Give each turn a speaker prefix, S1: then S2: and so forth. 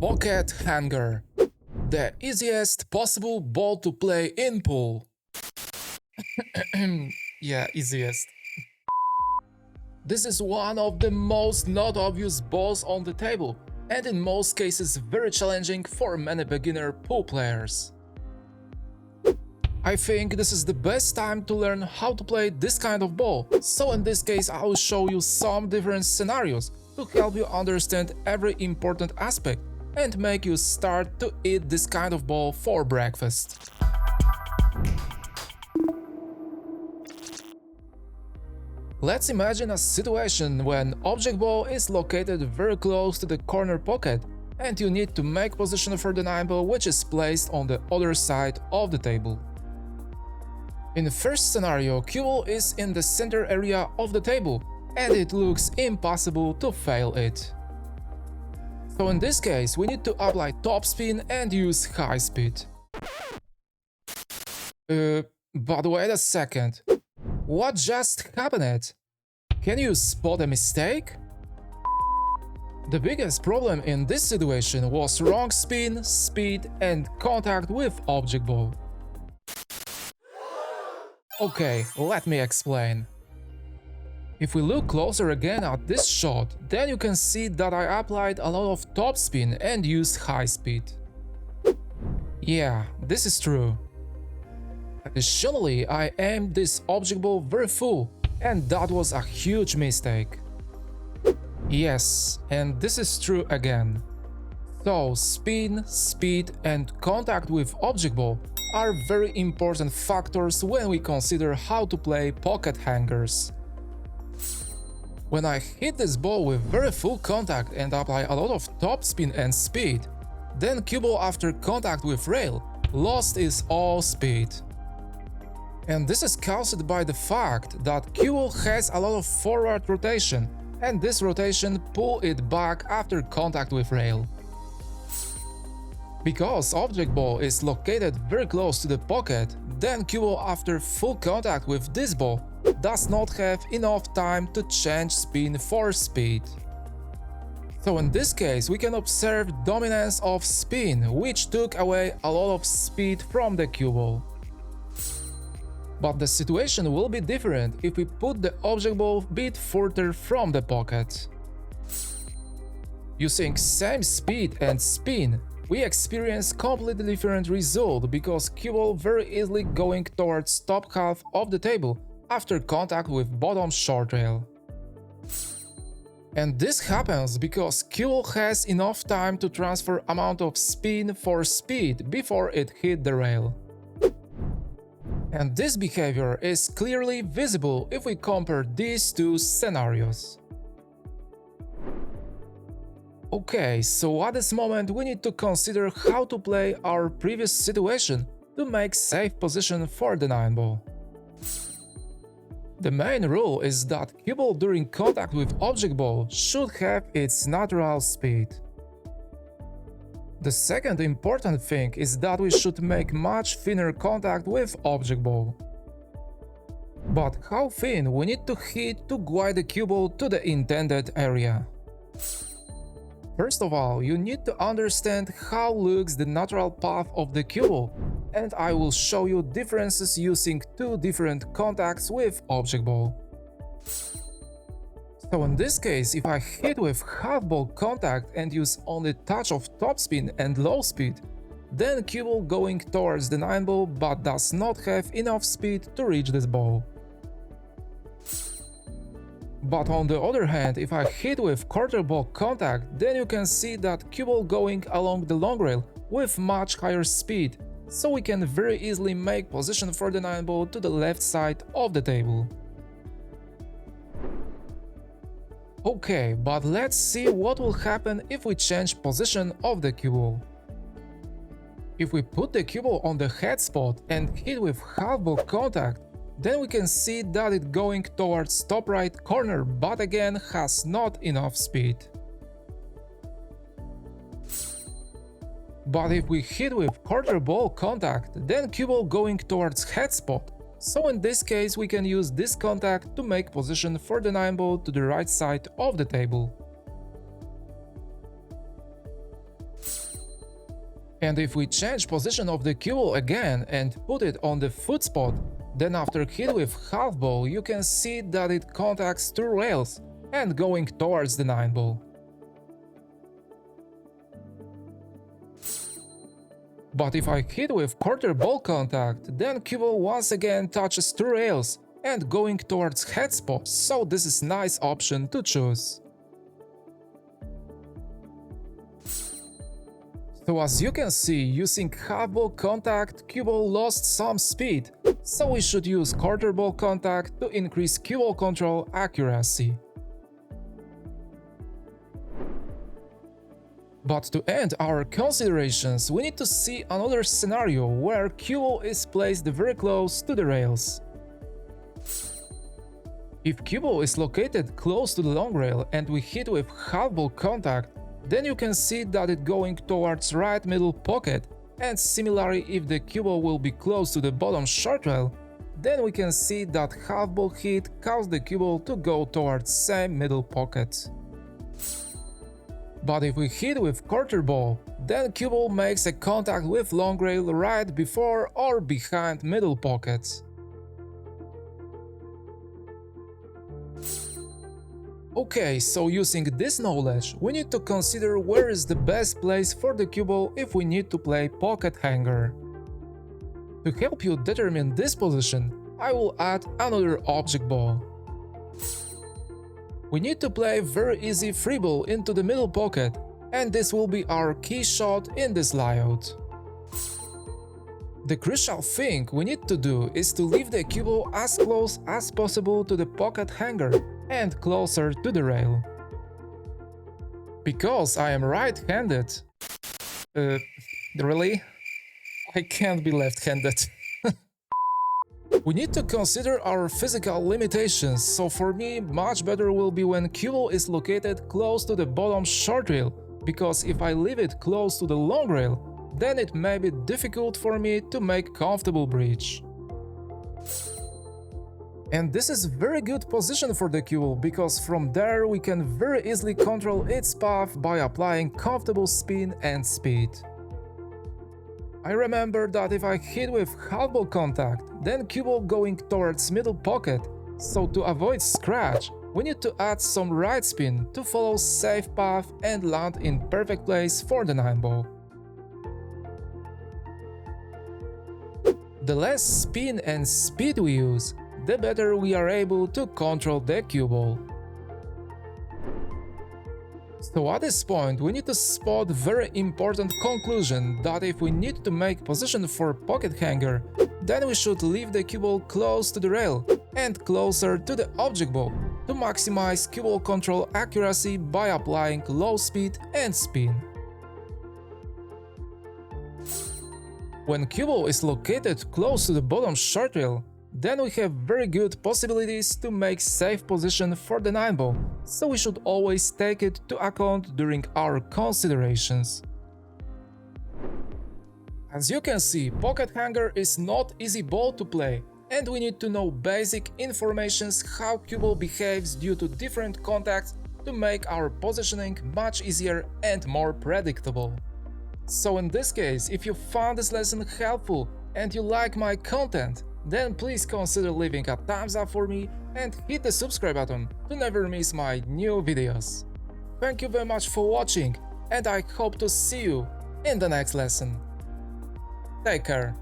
S1: Pocket hanger. The easiest possible ball to play in pool. Yeah, easiest. This is one of the most not obvious balls on the table, and in most cases very challenging for many beginner pool players. I think this is the best time to learn how to play this kind of ball, so in this case I will show you some different scenarios to help you understand every important aspect and make you start to eat this kind of ball for breakfast. Let's imagine a situation when object ball is located very close to the corner pocket and you need to make position for the 9 ball which is placed on the other side of the table. In the first scenario, cue ball is in the center area of the table and it looks impossible to fail it. So in this case, we need to apply top spin and use high speed. But wait a second. What just happened? Can you spot a mistake? The biggest problem in this situation was wrong spin, speed and contact with object ball. Okay, let me explain. If we look closer again at this shot, then you can see that I applied a lot of top spin and used high speed. Yeah, this is true. Additionally, I aimed this object ball very full, and that was a huge mistake. Yes, and this is true again. So, spin, speed and contact with object ball are very important factors when we consider how to play pocket hangers. When I hit this ball with very full contact and apply a lot of top spin and speed, then cue ball after contact with rail lost its all speed. And this is caused by the fact that cue ball has a lot of forward rotation, and this rotation pull it back after contact with rail. Because object ball is located very close to the pocket, then cue ball after full contact with this ball does not have enough time to change spin for speed. So in this case we can observe dominance of spin, which took away a lot of speed from the cue ball. But the situation will be different if we put the object ball a bit further from the pocket. Using same speed and spin, we experience completely different result because cue ball very easily going towards top half of the table after contact with bottom short rail. And this happens because cue ball has enough time to transfer amount of spin for speed before it hit the rail. And this behavior is clearly visible if we compare these two scenarios. Okay, so at this moment we need to consider how to play our previous situation to make safe position for the 9 ball. The main rule is that cue ball during contact with object ball should have its natural speed. The second important thing is that we should make much thinner contact with object ball. But how thin we need to hit to guide the cue ball to the intended area? First of all, you need to understand how looks the natural path of the cue ball, and I will show you differences using two different contacts with object ball. So in this case, if I hit with half ball contact and use only touch of top spin and low speed, then cue ball going towards the 9 ball but does not have enough speed to reach this ball. But on the other hand, if I hit with quarter ball contact, then you can see that cue ball going along the long rail with much higher speed, so we can very easily make position for the 9 ball to the left side of the table. Okay, but let's see what will happen if we change position of the cue ball. If we put the cue ball on the head spot and hit with half ball contact, then we can see that it going towards top right corner, but again has not enough speed. But if we hit with quarter ball contact, then cue ball going towards head spot. So in this case we can use this contact to make position for the 9 ball to the right side of the table. And if we change position of the cue ball again and put it on the foot spot, then after hit with half ball you can see that it contacts two rails and going towards the 9 ball. But if I hit with quarter ball contact, then cue ball once again touches two rails and going towards head spot, so this is nice option to choose. So as you can see, using half ball contact, cue ball lost some speed, so we should use quarter ball contact to increase cue ball control accuracy. But to end our considerations, we need to see another scenario where cue ball is placed very close to the rails. If cue ball is located close to the long rail and we hit with half ball contact, then you can see that it going towards right middle pocket, and similarly if the cue ball will be close to the bottom short rail, then we can see that half ball hit caused the cue ball to go towards same middle pocket. But if we hit with quarter ball, then cue ball makes a contact with long rail right before or behind middle pocket. Okay, so using this knowledge, we need to consider where is the best place for the cue ball if we need to play pocket hanger. To help you determine this position, I will add another object ball. We need to play very easy free ball into the middle pocket, and this will be our key shot in this layout. The crucial thing we need to do is to leave the cue ball as close as possible to the pocket hanger and closer to the rail. Because I am right-handed... really? I can't be left-handed. We need to consider our physical limitations, so for me much better will be when cue ball is located close to the bottom short rail, because if I leave it close to the long rail, then it may be difficult for me to make comfortable bridge. And this is very good position for the cue ball, because from there we can very easily control its path by applying comfortable spin and speed. I remember that if I hit with half ball contact, then cue ball going towards middle pocket, so to avoid scratch, we need to add some right spin to follow safe path and land in perfect place for the 9 ball. The less spin and speed we use, the better we are able to control the cue ball. So at this point we need to spot very important conclusion that if we need to make position for pocket hanger, then we should leave the cue ball close to the rail and closer to the object ball to maximize cue ball control accuracy by applying low speed and spin. When cue ball is located close to the bottom short rail, then we have very good possibilities to make safe position for the 9 ball, so we should always take it to account during our considerations. As you can see, pocket hanger is not easy ball to play, and we need to know basic informations how cue ball behaves due to different contacts to make our positioning much easier and more predictable. So in this case, if you found this lesson helpful and you like my content, then please consider leaving a thumbs up for me and hit the subscribe button to never miss my new videos. Thank you very much for watching, and I hope to see you in the next lesson. Take care.